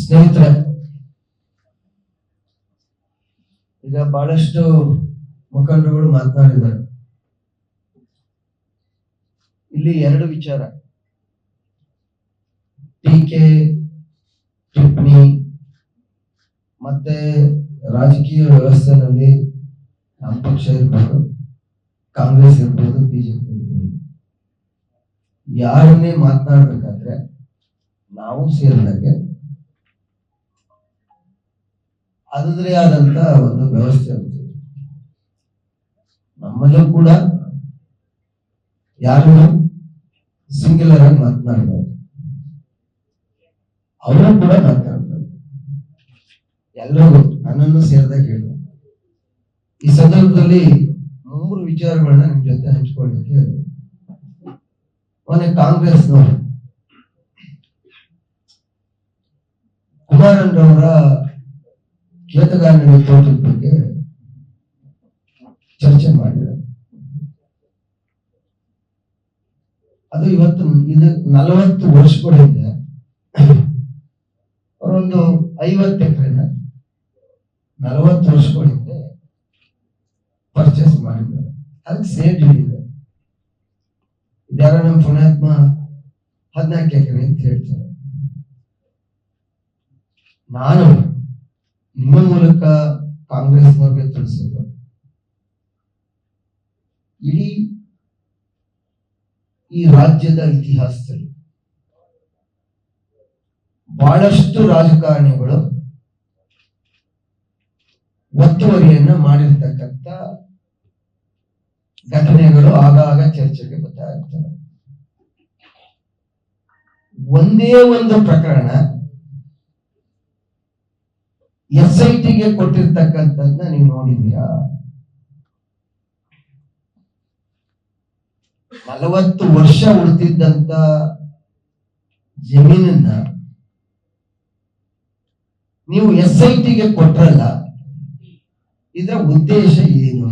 ಸ್ನೇಹಿತರೆ, ಈಗ ಬಹಳಷ್ಟು ಮುಖಂಡರುಗಳು ಮಾತನಾಡಿದ್ದಾರೆ. ಇಲ್ಲಿ ಎರಡು ವಿಚಾರ, ಟೀಕೆ ಟಿಪ್ಪಣಿ ಮತ್ತೆ ರಾಜಕೀಯ ವ್ಯವಸ್ಥೆನಲ್ಲಿ ನಮ್ಮ ಪಕ್ಷ ಇರ್ಬೋದು, ಕಾಂಗ್ರೆಸ್ ಇರ್ಬೋದು, ಬಿಜೆಪಿ ಇರ್ಬೋದು, ಯಾರನ್ನೇ ಮಾತನಾಡ್ಬೇಕಾದ್ರೆ ನಾವು ಸೇರಿದಾಗೆ ಅದರದೇ ಆದಂತ ಒಂದು ವ್ಯವಸ್ಥೆ ಇರ್ತದೆ. ನಮ್ಮಲ್ಲೂ ಕೂಡ ಯಾರನ್ನು ಸಿಂಗ್ಯುಲರ್ ಆಗಿ ಮಾತನಾಡಬಾರ್ದು, ಅವರು ಕೂಡ ಮಾತನಾಡಬಾರ್ದು, ಎಲ್ಲರಿಗೂ ನನ್ನನ್ನು ಸೇರಿದಾಗ ಹೇಳಿ. ಈ ಸಂದರ್ಭದಲ್ಲಿ 3 ವಿಚಾರಗಳನ್ನ ನಿಮ್ ಜೊತೆ ಹಂಚ್ಕೊಳ್ಳಿಕ್ಕೆ, ಮೊನ್ನೆ ಕಾಂಗ್ರೆಸ್ನವರು ಕುಮಾರಣ್ಣವರ ಕೇತಗಾರನ ತೋಟದ ಬಗ್ಗೆ ಚರ್ಚೆ ಮಾಡಿದ್ದಾರೆ. ಅದು ಇವತ್ತು ಇದು 40 ವರ್ಷಗಳ ಹಿಂದೆ ಅವರೊಂದು 50 ಎಕರೆನ 40 ವರ್ಷಗಳ ಹಿಂದೆ ಪರ್ಚೇಸ್ ಮಾಡಿದ್ದಾರೆ. ಅದಕ್ಕೆ ಸೇಡ್ ಹಿಡಿದೆ. ಇದ್ಯಾರ ನಮ್ಮ ಪುಣ್ಯಾತ್ಮ 14 ಎಕರೆ ಅಂತ ಹೇಳ್ತಾರೆ. ನಾನು ನಿಮ್ಮ ಮೂಲಕ ಕಾಂಗ್ರೆಸ್ನವ್ರಿಗೆ ತಿಳಿಸೋದು, ಇಡೀ ಈ ರಾಜ್ಯದ ಇತಿಹಾಸದಲ್ಲಿ ಬಹಳಷ್ಟು ರಾಜಕಾರಣಿಗಳು ಒತ್ತುವರಿಯನ್ನ ಮಾಡಿರ್ತಕ್ಕಂಥ ಘಟನೆಗಳು ಆಗಾಗ ಚರ್ಚೆಗೆ ಬರ್ತಾ ಇರ್ತವೆ. ಒಂದೇ ಒಂದು ಪ್ರಕರಣ SITಗೆ ಕೊಟ್ಟಿರ್ತಕ್ಕಂಥದ್ದನ್ನ ನೀವು ನೋಡಿದ್ದೀರಾ? 40 ವರ್ಷ ಉಳಿತಿದ್ದಂತ ಜಮೀನನ್ನ ನೀವು SITಗೆ ಕೊಟ್ರಲ್ಲ, ಇದರ ಉದ್ದೇಶ ಏನು?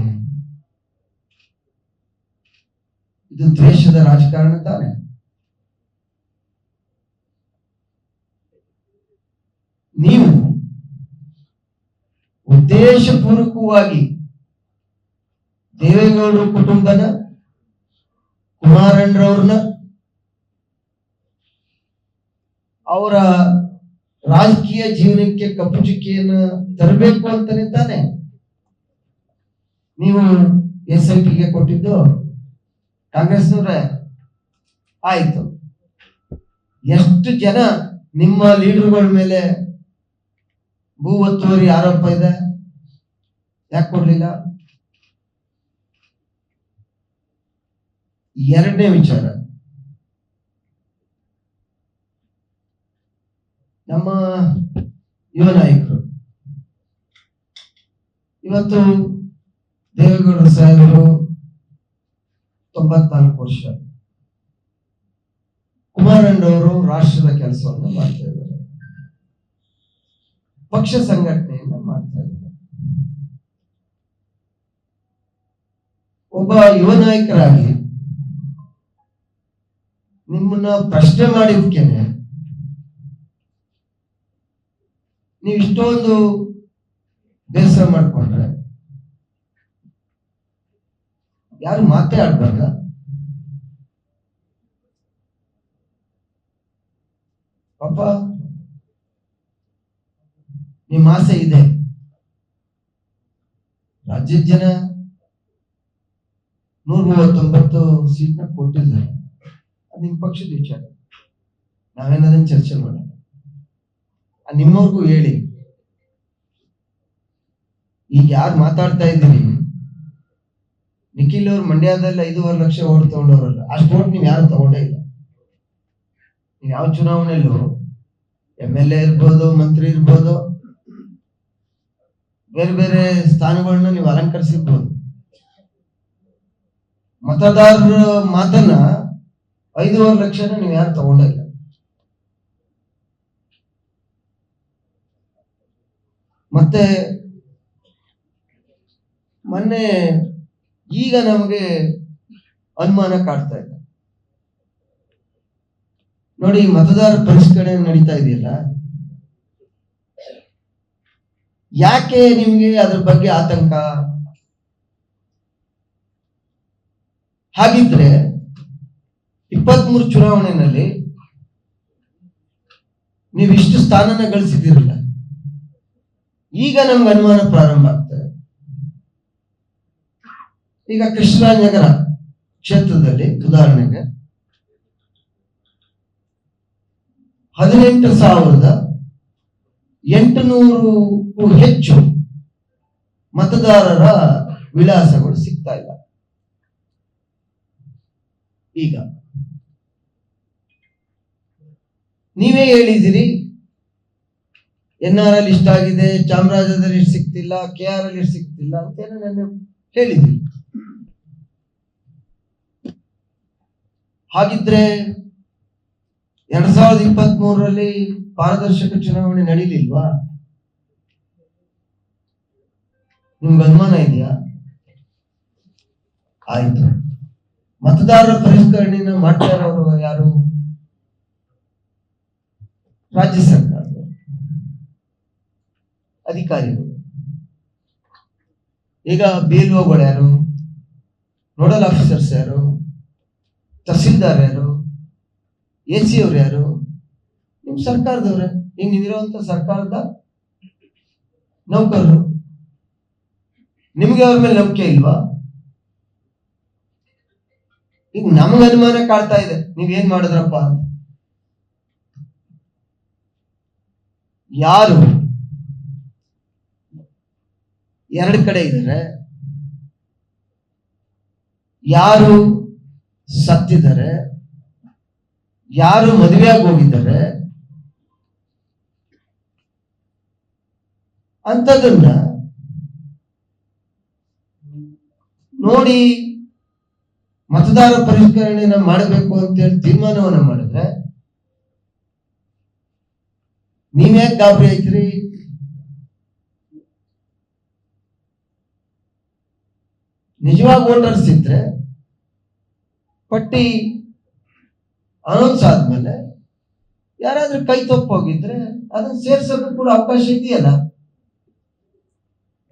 ಇದು ದ್ವೇಷದ ರಾಜಕಾರಣ ತಾನೆ? ನೀವು ಉದ್ದೇಶಪೂರ್ವಕವಾಗಿ ದೇವೇಗೌಡರ ಕುಟುಂಬನ, ಕುಮಾರಣ್ಣರವ್ರನ್ನ ಅವರ ರಾಜಕೀಯ ಜೀವನಕ್ಕೆ ಕಪ್ಪು ಚುಕ್ಕಿಯನ್ನು ತರಬೇಕು ಅಂತಾನೆ ತಾನೆ ನೀವು SITಗೆ ಕೊಟ್ಟಿದ್ದು? ಕಾಂಗ್ರೆಸ್ನವ್ರೆ ಆಯ್ತು, ಎಷ್ಟು ಜನ ನಿಮ್ಮ ಲೀಡರ್ಗಳ ಮೇಲೆ ಭೂ ಒತ್ತುವರಿ ಆರೋಪ ಇದೆ, ಯಾಕೆ ಕೊಡ್ಲಿಲ್ಲ? ಎರಡನೇ ವಿಚಾರ, ನಮ್ಮ ಯುವ ನಾಯಕರು ಇವತ್ತು ದೇವೇಗೌಡ ಸಾಹೇಬರು 94 ವರ್ಷ, ಕುಮಾರಣ್ಣವರು ರಾಷ್ಟ್ರದ ಕೆಲಸವನ್ನು ಮಾಡ್ತಾ ಇದ್ದಾರೆ, ಪಕ್ಷ ಸಂಘಟನೆಯನ್ನ ಮಾಡ್ತಾ ಇದ್ದಾರೆ. ಒಬ್ಬ ಯುವ ನಾಯಕರಾಗಿ ನಿಮ್ಮನ್ನ ಪ್ರಶ್ನೆ ಮಾಡಿದ್ಕೇನೆ ನೀವು ಇಷ್ಟೊಂದು ಬೇಸರ ಮಾಡ್ಕೊಂಡ್ರೆ ಯಾರು ಮಾತೇ ಆಡ್ಬಾರ್ದ? ಪಾಪ ನಿಮ್ಮ ಆಸೆ ಇದೆ, ರಾಜ್ಯದ ಜನ 139 ಸೀಟ್ನ ಕೊಟ್ಟಿದ್ದಾರೆ, ಅದು ನಿಮ್ಮ ಪಕ್ಷದ ವಿಚಾರ, ನಾವೇನದನ್ನ ಚರ್ಚೆ ಮಾಡೋಣ. ನಿಮ್ಮವ್ರಿಗೂ ಹೇಳಿ, ಈಗ ಯಾರು ಮಾತಾಡ್ತಾ ಇದ್ದೀರಿ, ನಿಖಿಲ್ ಅವ್ರು ಮಂಡ್ಯದಲ್ಲಿ 5.5 ಲಕ್ಷ ಓಟ್ ತಗೊಂಡವ್ರಲ್ಲ, ಅಷ್ಟು ಓಟ್ ನೀವು ಯಾರು ತಗೊಂಡೇ ಇಲ್ಲ. ನೀವು ಯಾವ ಚುನಾವಣೆಯಲ್ಲೂ MLA ಇರ್ಬೋದು, ಮಂತ್ರಿ ಇರ್ಬೋದು, ಬೇರೆ ಬೇರೆ ಸ್ಥಾನಗಳನ್ನ ನೀವು ಅಲಂಕರಿಸಿರ್ಬೋದು. ಮತದಾರರ ಮಾತನ್ನ 5.5 ಲಕ್ಷನ ನೀವು ಯಾರು ತಗೊಂಡಿಲ್ಲ. ಮತ್ತೆ ಮೊನ್ನೆ ಈಗ ನಮಗೆ ಅನುಮಾನ ಕಾಡ್ತಾ ಇದೆ, ನೋಡಿ, ಮತದಾರ ಪರಿಷ್ಕರಣೆ ನಡೀತಾ ಇದೆಯಲ್ಲ, ಯಾಕೆ ನಿಮ್ಗೆ ಅದ್ರ ಬಗ್ಗೆ ಆತಂಕ? ಹಾಗಿದ್ರೆ 23 ಚುನಾವಣೆಯಲ್ಲಿ ನೀವು ಇಷ್ಟು ಸ್ಥಾನನ ಗಳಿಸಿದಿರಲ್ಲ, ಈಗ ನಮ್ಗೆ ಅನುಮಾನ ಪ್ರಾರಂಭ ಆಗ್ತದೆ. ಈಗ ಕೃಷ್ಣರಾಜನಗರ ಕ್ಷೇತ್ರದಲ್ಲಿ ಉದಾಹರಣೆಗೆ 18,800ಕ್ಕೂ ಹೆಚ್ಚು ಮತದಾರರ ವಿಳಾಸಗಳು ಸಿಗ್ತಾ ಇಲ್ಲ. ಈಗ ನೀವೇ ಹೇಳಿದಿರಿ, NRL ಇಷ್ಟ ಆಗಿದೆ, ಚಾಮರಾಜದಲ್ಲಿ ಸಿಗ್ತಿಲ್ಲ, KRL ಸಿಗ್ತಿಲ್ಲ ಅಂತ ನಾನು ಹೇಳಿದ್ದೀನಿ. ಹಾಗಿದ್ರೆ 2023ರಲ್ಲಿ ಪಾರದರ್ಶಕ ಚುನಾವಣೆ ನಡೀಲಿಲ್ವಾ? ನಿಮ್ಗೆ ಅನುಮಾನ ಇದೆಯಾ? ಆಯ್ತು, ಮತದಾರರ ಪರಿಷ್ಕರಣೆನ ಮಾಡ್ತಾ ಇರೋರು ಯಾರು? ರಾಜ್ಯ ಸರ್ಕಾರದ ಅಧಿಕಾರಿಗಳು. ಈಗ BLOಗಳು ಯಾರು? ನೋಡಲ್ ಆಫೀಸರ್ಸ್ ಯಾರು? ತಹಸೀಲ್ದಾರ್ ಯಾರು? AC ಅವ್ರು ಯಾರು? ನಿಮ್ ಸರ್ಕಾರದವ್ರೆ. ಈಗ ನೀವಿರುವಂತ ಸರ್ಕಾರದ ನೌಕರರು. ನಿಮ್ಗೆ ಅವ್ರ ಮೇಲೆ ನಂಬಿಕೆ ಇಲ್ವಾ? ಈಗ ನಮ್ಗೆ ಅನುಮಾನ ಕಾಡ್ತಾ ಇದೆ, ನೀವೇನ್ ಮಾಡಿದ್ರಪ್ಪ ಅಂತ. ಯಾರು ಎರಡು ಕಡೆ ಇದ್ದಾರೆ, ಯಾರು ಸತ್ತಿದ್ದಾರೆ, ಯಾರು ಮದುವೆಯಾಗಿ ಹೋಗಿದ್ದಾರೆ ಅಂತದನ್ನ ನೋಡಿ ಮತದಾರ ಪರಿಷ್ಕರಣೆನ ಮಾಡಬೇಕು ಅಂತೇಳಿ ತೀರ್ಮಾನವನ್ನ ಮಾಡಿದ್ರೆ ನೀವ್ಯಾಕೆ ಗಾಬರಿ ಆಯ್ತ್ರಿ? ನಿಜವಾಗಿ ವೋಟರ್ಸ್ ಇದ್ರೆ ಪಟ್ಟಿ ಅನೌನ್ಸ್ ಆದ್ಮೇಲೆ ಯಾರಾದ್ರೂ ಕೈ ತಪ್ಪೋಗಿದ್ರೆ ಅದನ್ನ ಸೇರ್ಸೋಕ್ಕೂ ಕೂಡ ಅವಕಾಶ ಇದೆಯಲ್ಲ.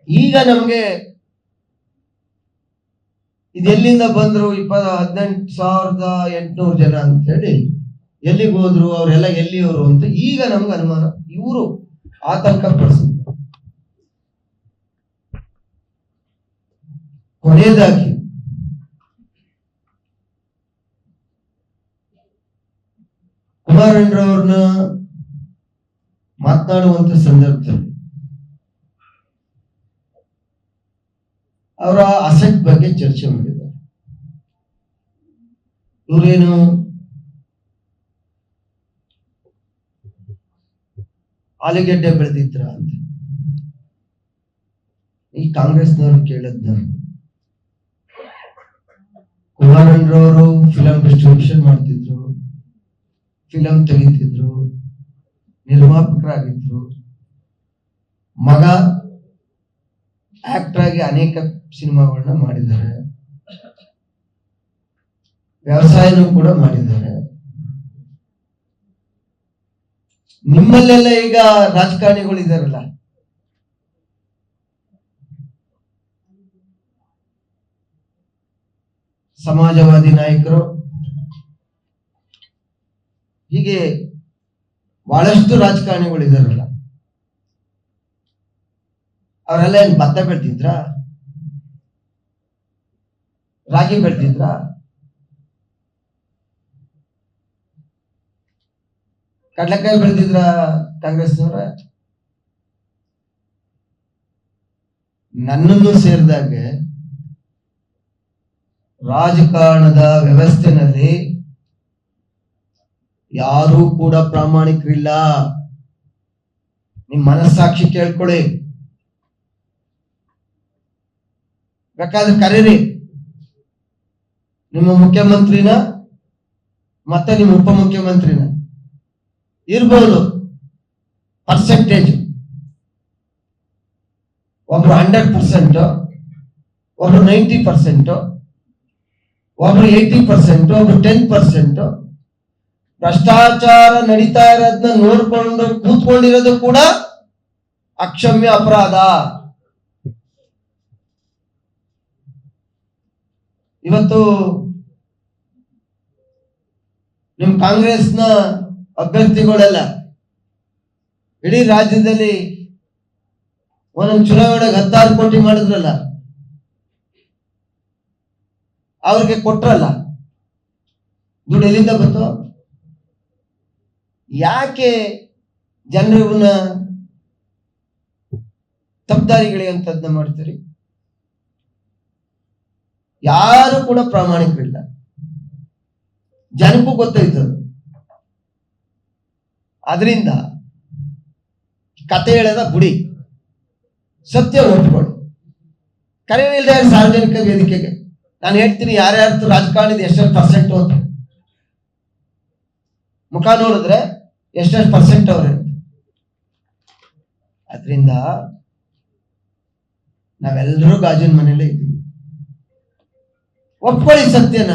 ಈಗ ನಮ್ಗೆ ಇದೆಲ್ಲಿಂದ ಬಂದ್ರು 18,800 ಜನ ಅಂತ ಹೇಳಿ, ಎಲ್ಲಿಗೆ ಹೋದ್ರು, ಅವರೆಲ್ಲ ಎಲ್ಲಿಯವರು ಅಂತ ಈಗ ನಮ್ಗೆ ಅನುಮಾನ. ಇವರು ಆತಂಕ ಪಡಿಸಿದ್ರು. ಕೊನೆಯದಾಗಿ ಕುಮಾರಣ್ಣರವ್ರನ್ನ ಮಾತನಾಡುವಂತ ಸಂದರ್ಭದಲ್ಲಿ ಅವರ ಅಸೆಟ್ ಬಗ್ಗೆ ಚರ್ಚೆ ಮಾಡಿದ್ದಾರೆ. ಇವರೇನು ಆಲೂಗೆಡ್ಡೆ ಬೆಳೆದಿದ್ರ ಅಂತ ಈ ಕಾಂಗ್ರೆಸ್ನವ್ರು ಕೇಳದ್ನ. ಕುಮಾರಣ್ಣರವರು ಫಿಲಂ ಡಿಸ್ಟ್ರಿಬ್ಯೂಷನ್ ಮಾಡ್ತಿದ್ರು, ಫಿಲಂ ತೆಗಿತಿದ್ರು, ನಿರ್ಮಾಪಕರಾಗಿದ್ರು, ಮಗ ಆಕ್ಟರ್ ಆಗಿ ಅನೇಕ ಸಿನಿಮಾಗಳನ್ನ ಮಾಡಿದ್ದಾರೆ, ವ್ಯವಸಾಯನೂ ಕೂಡ ಮಾಡಿದ್ದಾರೆ. ನಿಮ್ಮಲ್ಲೆಲ್ಲ ಈಗ ರಾಜಕಾರಣಿಗಳು ಇದಾರಲ್ಲ, ಸಮಾಜವಾದಿ ನಾಯಕರು, ಹೀಗೆ ಬಹಳಷ್ಟು ರಾಜಕಾರಣಿಗಳು ಇದಾರಲ್ಲ, ಅವರೆಲ್ಲ ಏನ್ ಭತ್ತ ಬೆಳ್ತಿದ್ರ, ರಾಗಿ ಬೆಳ್ತಿದ್ರ? ಕಡ್ಲೆಕಾಯಿ ಬೆಳೆದಿದ್ರ ಕಾಂಗ್ರೆಸ್ನವ್ರ? ನನ್ನನ್ನು ಸೇರಿದಾಗ ರಾಜಕಾರಣದ ವ್ಯವಸ್ಥೆನಲ್ಲಿ ಯಾರೂ ಕೂಡ ಪ್ರಾಮಾಣಿಕರಿಲ್ಲ. ನಿಮ್ ಮನಸ್ಸಾಕ್ಷಿ ಕೇಳ್ಕೊಳ್ಳಿ. ಬೇಕಾದ್ರೆ ಕರೀರಿ ನಿಮ್ಮ ಮುಖ್ಯಮಂತ್ರಿನ ಮತ್ತೆ ನಿಮ್ಮ ಉಪಮುಖ್ಯಮಂತ್ರಿನ, ಇರ್ಬೋದು ಪರ್ಸೆಂಟೇಜ್. ಒಬ್ರು 100%, ಒಬ್ರು 90%, ಒಬ್ರು 80%, ಒಬ್ರು 10%. ಭ್ರಷ್ಟಾಚಾರ ನಡೀತಾ ಇರೋದನ್ನ ನೋಡ್ಕೊಂಡು ಕೂತ್ಕೊಂಡಿರೋದು ಕೂಡ ಅಕ್ಷಮ್ಯ ಅಪರಾಧ. ಇವತ್ತು ನಿಮ್ ಕಾಂಗ್ರೆಸ್ನ ಅಭ್ಯರ್ಥಿಗಳೆಲ್ಲ ಇಡೀ ರಾಜ್ಯದಲ್ಲಿ ಒಂದೊಂದು ಚುನಾವಣೆಗೆ 16 ಕೋಟಿ ಮಾಡಿದ್ರಲ್ಲ, ಅವ್ರಿಗೆ ಕೊಟ್ರಲ್ಲ, ದುಡ್ಡು ಎಲ್ಲಿಂದ ಬಂತು? ಯಾಕೆ ಜನರನ್ನ ತಪ್ಪದಾರಿಗಳಿಗಂತದ್ನ ಮಾಡ್ತೀರಿ? ಯಾರು ಕೂಡ ಪ್ರಾಮಾಣಿಕರಿಲ್ಲ. ಜನಕ್ಕೂ ಗೊತ್ತಾಯ್ತದ. ಅದರಿಂದ ಕತೆ ಹೇಳದ ಬುಡಿ, ಸತ್ಯ ಒಪ್ಪಿಕೊಳ್ಳಿ. ಕರೆಯಿಲ್ಲದೆ ಸಾರ್ವಜನಿಕ ವೇದಿಕೆಗೆ ನಾನು ಹೇಳ್ತೀನಿ, ಯಾರ್ಯಾರು ರಾಜಕಾರಣದ ಎಷ್ಟೆಷ್ಟು ಪರ್ಸೆಂಟ್ ಅಂತ ಮುಖ ನೋಡಿದ್ರೆ ಎಷ್ಟೆಷ್ಟು ಪರ್ಸೆಂಟ್ ಅವ್ರೆ. ಅದರಿಂದ ನಾವೆಲ್ಲರೂ ಗಾಜಿನ ಮನೆಯಲ್ಲೇ ಇದ್ದೀವಿ. ಒಪ್ಕೊಳ್ಳಿ ಸತ್ಯನ.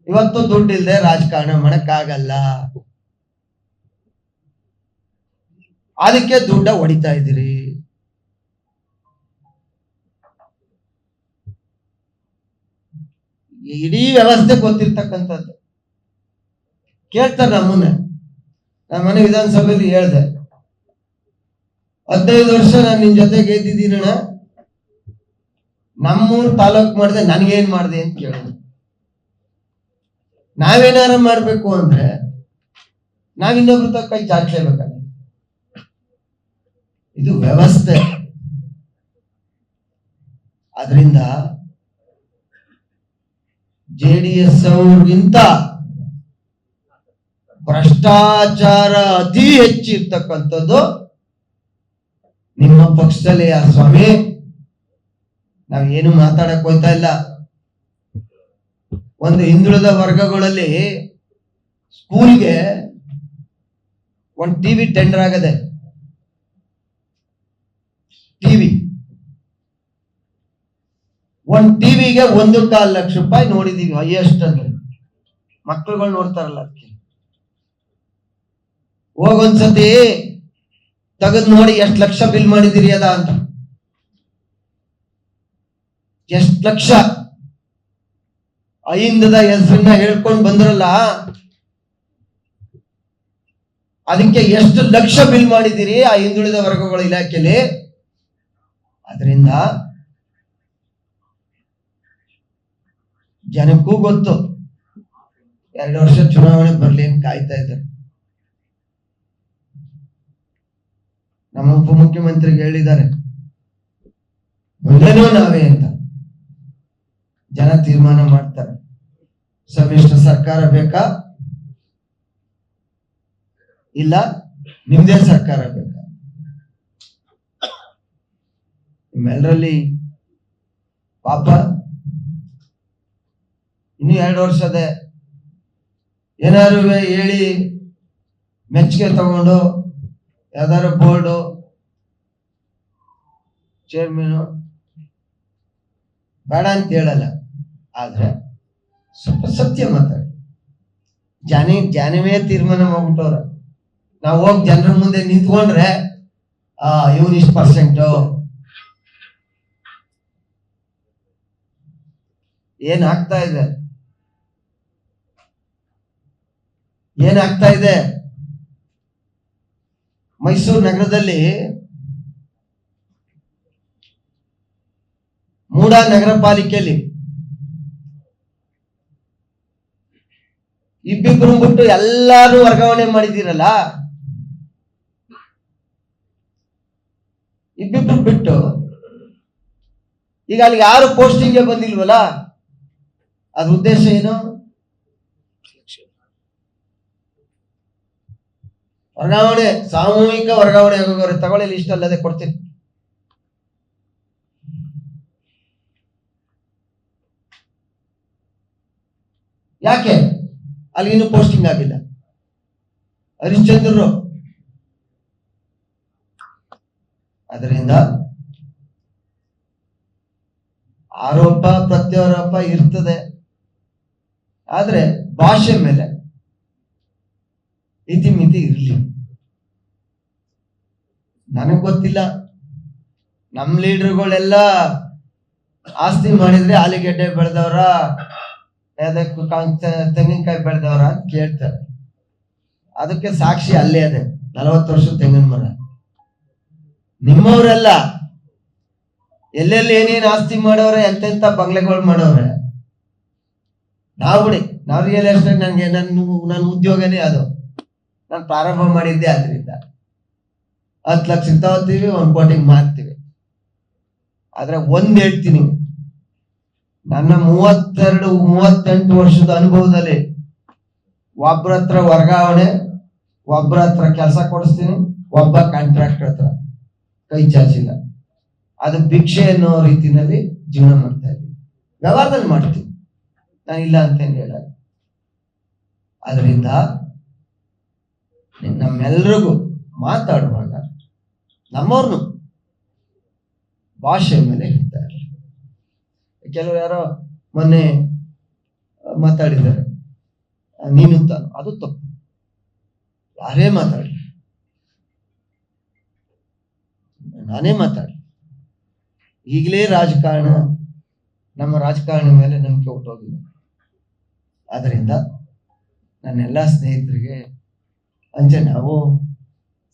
ಇವತ್ತು ದುಡ್ಡು ಇಲ್ಲದೆ ರಾಜಕಾರಣ ಮಾಡಕ್ಕಾಗಲ್ಲ. ಅದಕ್ಕೆ ದುಡ್ಡ ಹೊಡಿತಾ ಇದ್ದೀರಿ. ಇಡೀ ವ್ಯವಸ್ಥೆ ಗೊತ್ತಿರ್ತಕ್ಕಂಥದ್ದು. ಕೇಳ್ತಾರೆ ನಮ್ಮನ್ನ. ನಮ್ಮ ಮನೆ ವಿಧಾನಸಭೆಯಲ್ಲಿ ಹೇಳ್ದೆ, 15 ವರ್ಷ ನಾನು ನಿನ್ ಜೊತೆಗೆ ಗೆದ್ದಿದ್ದೀನಣ್ಣ, ನಮ್ಮೂರು ತಾಲೂಕು ಮಾಡಿದೆ, ನನ್ಗೇನ್ ಮಾಡಿದೆ ಅಂತ ಕೇಳಿದೆ. ನಾವೇನಾರ ಮಾಡ್ಬೇಕು ಅಂದ್ರೆ ನಾವ್ ಇನ್ನೊಬ್ರ ಕೈ ಚಾಚಲೇಬೇಕಲ್ಲ. ಇದು ವ್ಯವಸ್ಥೆ. ಅದರಿಂದ JDS ಅವ್ರಿಗಿಂತ ಭ್ರಷ್ಟಾಚಾರ ಅತಿ ಹೆಚ್ಚಿರ್ತಕ್ಕಂಥದ್ದು ನಿಮ್ಮ ಪಕ್ಷದಲ್ಲಿ. ಆ ಸ್ವಾಮಿ, ನಾವೇನು ಮಾತಾಡಕ್ ಹೋಗ್ತಾ ಇಲ್ಲ. ಒಂದು ಹಿಂದುಳಿದ ವರ್ಗಗಳಲ್ಲಿ ಸ್ಕೂಲ್ಗೆ ಒಂದು ಟಿವಿ ಟೆಂಡರ್ ಆಗದೆ. ಟಿವಿ ಒಂದು ಟಿವಿಗೆ 1.25 ಲಕ್ಷ ರೂಪಾಯಿ ನೋಡಿದೀವಿ ಹೈಯೆಸ್ಟ್. ಅಂದ್ರೆ ಮಕ್ಕಳುಗಳು ನೋಡ್ತಾರಲ್ಲ, ಅದಕ್ಕೆ ಹೋಗೊಂದ್ಸತಿ ತೆಗೆದು ನೋಡಿ ಎಷ್ಟು ಲಕ್ಷ ಬಿಲ್ ಮಾಡಿದಿರಿ ಅದ ಅಂತ. ಎಷ್ಟು ಲಕ್ಷ ಐಂದದ ಹೆಸರನ್ನ ಹೇಳ್ಕೊಂಡು ಬಂದ್ರಲ್ಲ, ಅದಕ್ಕೆ ಎಷ್ಟು ಲಕ್ಷ ಬಿಲ್ ಮಾಡಿದಿರಿ ಆ ಹಿಂದುಳಿದ ವರ್ಗಗಳ ಇಲಾಖೆಯಲ್ಲಿ. ಅದರಿಂದ ಜನಕ್ಕೂ ಗೊತ್ತು, 2 ವರ್ಷ ಚುನಾವಣೆ ಬರ್ಲಿ ಅಂತ ಕಾಯ್ತಾ ಇದ್ದಾರೆ. ನಮ್ಮ ಉಪಮುಖ್ಯಮಂತ್ರಿಗೆ ಹೇಳಿದ್ದಾರೆ, ಮುಂದೇನೋ ನಾವೇ ಅಂತ. ಜನ ತೀರ್ಮಾನ ಮಾಡ್ತಾರೆ, ಸಮ್ಮಿಶ್ರ ಸರ್ಕಾರ ಬೇಕಾ ಇಲ್ಲ ನಿಮ್ದೇ ಸರ್ಕಾರ ಬೇಕಾ. ನಿಮ್ಮೆಲ್ಲರಲ್ಲಿ ಪಾಪ ಇನ್ನು 2 ವರ್ಷದ ಏನಾರು ಹೇಳಿ ಮೆಚ್ಚುಗೆ ತಗೊಂಡು ಯಾವ್ದಾರು ಬೋರ್ಡು ಚೇರ್ಮನ್ ಬೇಡ ಅಂತ ಹೇಳಲ್ಲ. ಆದ್ರೆ ಸ್ವಲ್ಪ ಸತ್ಯ ಮಾತಾಡಿ. ಜಾನವೇ ತೀರ್ಮಾನ ಮಾಡ್ಬಿಟ್ಟವ್ರ. ನಾವು ಹೋಗಿ ಜನರ ಮುಂದೆ ನಿಂತ್ಕೊಂಡ್ರೆ ಇವ್ರು ಇಷ್ಟು ಪರ್ಸೆಂಟು, ಏನಾಗ್ತಾ ಇದೆ ಮೈಸೂರು ನಗರದಲ್ಲಿ ಮೂಡ ನಗರ ಪಾಲಿಕೆಯಲ್ಲಿ ಇಬ್ಬಿಬ್ರು ಬಿಟ್ಟು ಎಲ್ಲಾರು ವರ್ಗಾವಣೆ ಮಾಡಿದಿರಲ್ಲ. ಇಬ್ಬಿಬ್ರು ಬಿಟ್ಟು ಈಗ ಅಲ್ಲಿ ಯಾರು ಪೋಸ್ಟಿಂಗ್ಗೆ ಬಂದಿಲ್ವಲ್ಲ, ಅದ್ರ ಉದ್ದೇಶ ಏನು? ವರ್ಗಾವಣೆ, ಸಾಮೂಹಿಕ ವರ್ಗಾವಣೆ ಆಗೋರೆ. ತಗೊಳ್ಳಿ ಲಿಸ್ಟ್ ಅಲ್ಲದೆ ಕೊಡ್ತೀನಿ. ಯಾಕೆ ಅಲ್ಲಿ ಇನ್ನೂ ಪೋಸ್ಟಿಂಗ್ ಆಗಿಲ್ಲ? ಹರಿಶ್ಚಂದ್ರರು. ಅದರಿಂದ ಆರೋಪ ಪ್ರತ್ಯಾರೋಪ ಇರ್ತದೆ. ಆದ್ರೆ ಭಾಷೆ ಮೇಲೆ ಇತಿಮಿತಿ ಇರಲಿ. ನನಗ್ ಗೊತ್ತಿಲ್ಲ, ನಮ್ ಲೀಡರ್ಗಳೆಲ್ಲ ಆಸ್ತಿ ಮಾಡಿದ್ರೆ ಆಲೂಗೆಡ್ಡೆ ಬೆಳೆದವ್ರ ತೆಂಗಿನಕಾಯಿ ಬೆಳೆದವ್ರ ಅಂತ ಕೇಳ್ತಾರೆ. ಅದಕ್ಕೆ ಸಾಕ್ಷಿ ಅಲ್ಲೇ ಅದೇ 40 ವರ್ಷ ತೆಂಗಿನ ಮರ. ನಿಮ್ಮವರೆಲ್ಲ ಎಲ್ಲೆಲ್ಲಿ ಏನೇನು ಆಸ್ತಿ ಮಾಡವ್ರೆ, ಎಂತೆಂತ ಬಂಗ್ಲೆಗಳು ಮಾಡವ್ರೆ. ನಾವು ರಿಯಲ್ ಎಸ್ಟೇಟ್, ನನಗೆ ನನ್ನ ಉದ್ಯೋಗನೇ ಅದು. ನಾನು ಪ್ರಾರಂಭ ಮಾಡಿದ್ದೆ ಆದ್ರಿಂದ 10 ಲಕ್ಷ ತಗೋತೀವಿ, 1 ಕೋಟಿಗೆ ಮಾರ್ತೀವಿ. ಆದ್ರೆ ಒಂದ್ ಹೇಳ್ತೀನಿ, ನನ್ನ 38 ವರ್ಷದ ಅನುಭವದಲ್ಲಿ ಒಬ್ಬರ ಹತ್ರ ವರ್ಗಾವಣೆ, ಒಬ್ಬರ ಹತ್ರ ಕೆಲಸ ಕೊಡಿಸ್ತೀನಿ, ಒಬ್ಬ ಕಾಂಟ್ರಾಕ್ಟರ್ ಹತ್ರ ಕೈ ಚಾಚಿಲ್ಲ. ಅದು ಭಿಕ್ಷೆ ಅನ್ನೋ ರೀತಿನಲ್ಲಿ ಜೀವನ ಮಾಡ್ತಾ ಇದ್ದೀವಿ. ವ್ಯವಹಾರದಲ್ಲಿ ಮಾಡ್ತೀವಿ, ನಾನು ಇಲ್ಲ ಅಂತೇನು ಹೇಳಲ್ಲ. ಅದರಿಂದ ನಮ್ಮೆಲ್ರಿಗೂ ಮಾತಾಡುವಾಗ ನಮ್ಮವ್ರನ್ನು ಭಾಷೆ ಮೇಲೆ ಇರ್ತಾ ಇರಲಿ. ಕೆಲವರು ಯಾರೋ ಮೊನ್ನೆ ಮಾತಾಡಿದ್ದಾರೆ, ನೀನು ತಾನು, ಅದು ತಪ್ಪು. ಯಾರೇ ಮಾತಾಡಿ, ನಾನೇ ಮಾತಾಡಿ, ಈಗಲೇ ರಾಜಕಾರಣ, ನಮ್ಮ ರಾಜಕಾರಣ ಮೇಲೆ ನಂಬಿಕೆ ಹುಟ್ಟೋದಿಲ್ಲ. ಆದ್ದರಿಂದ ನನ್ನೆಲ್ಲ ಸ್ನೇಹಿತರಿಗೆ ಅಂಚೆ ನಾವು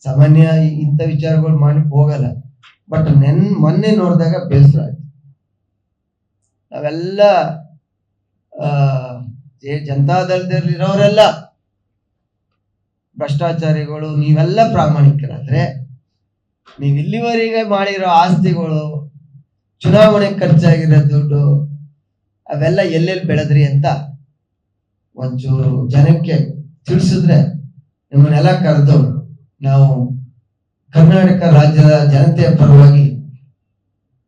ಸಾಮಾನ್ಯ ಇಂಥ ವಿಚಾರಗಳು ಮಾಡ್ಲಿಕ್ಕೆ ಹೋಗಲ್ಲ. ಬಟ್ ಮೊನ್ನೆ ನೋಡಿದಾಗ ಬೇಸರ ಆಯ್ತು. ನಾವೆಲ್ಲ ಜನತಾದಳದಲ್ಲಿರೋರೆಲ್ಲ ಭ್ರಷ್ಟಾಚಾರಿಗಳು, ನೀವೆಲ್ಲ ಪ್ರಾಮಾಣಿಕರಾದ್ರೆ ನೀವು ಇಲ್ಲಿವರೆಗೆ ಮಾಡಿರೋ ಆಸ್ತಿಗಳು, ಚುನಾವಣೆ ಖರ್ಚಾಗಿರೋ ದುಡ್ಡು, ಅವೆಲ್ಲ ಎಲ್ಲೆಲ್ಲಿ ಬೆಳೆದ್ರಿ ಅಂತ ಒಂಚೂರು ಜನಕ್ಕೆ ತಿಳಿಸಿದ್ರೆ ನಿಮ್ಮನ್ನೆಲ್ಲ ಕರೆದು ನಾವು ಕರ್ನಾಟಕ ರಾಜ್ಯದ ಜನತೆಯ ಪರವಾಗಿ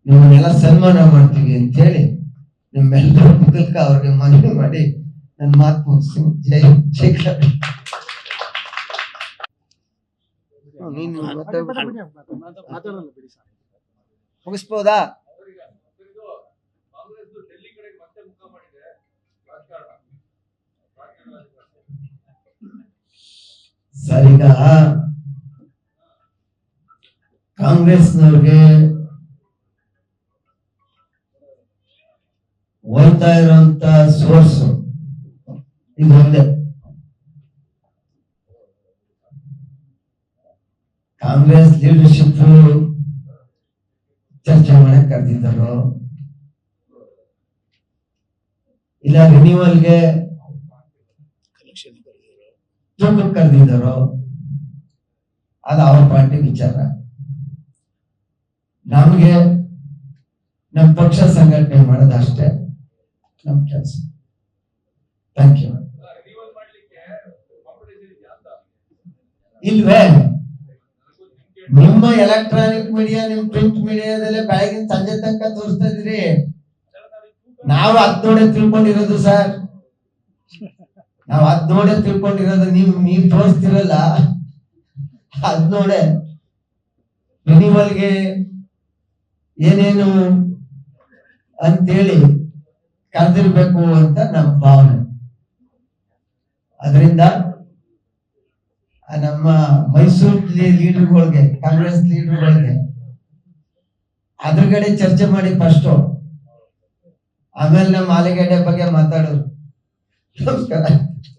ನಿಮ್ಮನ್ನೆಲ್ಲ ಸನ್ಮಾನ ಮಾಡ್ತೀವಿ ಅಂತ ಹೇಳಿ ನಿಮ್ಮೆಲ್ಲರ ಮೂಲಕ ಅವ್ರಿಗೆ ಮನವಿ ಮಾಡಿ ನನ್ನ ಮಾತು ಮುಗಿಸ್ತೀನಿ. ಜೈ ಶೇಖರ್. ಮುಗಿಸ್ಬೋದಾ? ಸರ್, ಈಗ ಕಾಂಗ್ರೆಸ್ನವ್ರಿಗೆ ಹೋಗ್ತಾ ಇರುವಂತ ಸೋರ್ಸ್ ಇದು ಒಂದೇ. ಕಾಂಗ್ರೆಸ್ ಲೀಡರ್ಶಿಪ್ ಚರ್ಚೆ ಮಾಡಕ್ ಕರೆದಿದ್ದಾರೋ, ಇಲ್ಲ ರಿನ್ಯೂವಲ್ಗೆ ಕರೆದಿದ್ದಾರೋ, ಅದು ಅವ್ರ ಪಾರ್ಟಿ ವಿಚಾರ. ನಮ್ಗೆ ನಮ್ಮ ಪಕ್ಷ ಸಂಘಟನೆ ಮಾಡೋದಷ್ಟೇ ನಮ್ ಕೆಲಸ. Thank you. ಇಲ್ವೇ? ನಿಮ್ಮ ಎಲೆಕ್ಟ್ರಾನಿಕ್ ಮೀಡಿಯಾ, ನಿಮ್ ಪ್ರಿಂಟ್ ಮೀಡಿಯಾದಲ್ಲೇ ಬೆಳಗಿನ ಸಂಜೆ ತನಕ ತೋರಿಸ್ತಾ ಇದ್ರಿ. ನಾವು ಅದ್ ನೋಡೇ ತಿಳ್ಕೊಂಡಿರೋದು ಸರ್, ನಾವು ಅದ್ ನೋಡೇ ತಿಳ್ಕೊಂಡಿರೋದು. ನೀವ್ ತೋರಿಸ್ತಿರಲ್ಲ, ಅದ್ ನೋಡೆ ರಿನಿವಲ್ಗೆ ಏನೇನು ಅಂತೇಳಿ ಕರೆದಿರ್ಬೇಕು ಅಂತ ನಮ್ಮ ಭಾವನೆ. ಅದರಿಂದ ನಮ್ಮ ಮೈಸೂರು ಲೀಡರ್ಗಳಿಗೆ, ಕಾಂಗ್ರೆಸ್ ಲೀಡರ್ಗಳಿಗೆ ಅದ್ರಗಡೆ ಚರ್ಚೆ ಮಾಡಿ ಫಸ್ಟ್, ಆಮೇಲೆ ನಮ್ಮ ಆಲೂಗಡ್ಡೆ ಬಗ್ಗೆ ಮಾತಾಡೋದು. ನಮಸ್ಕಾರ.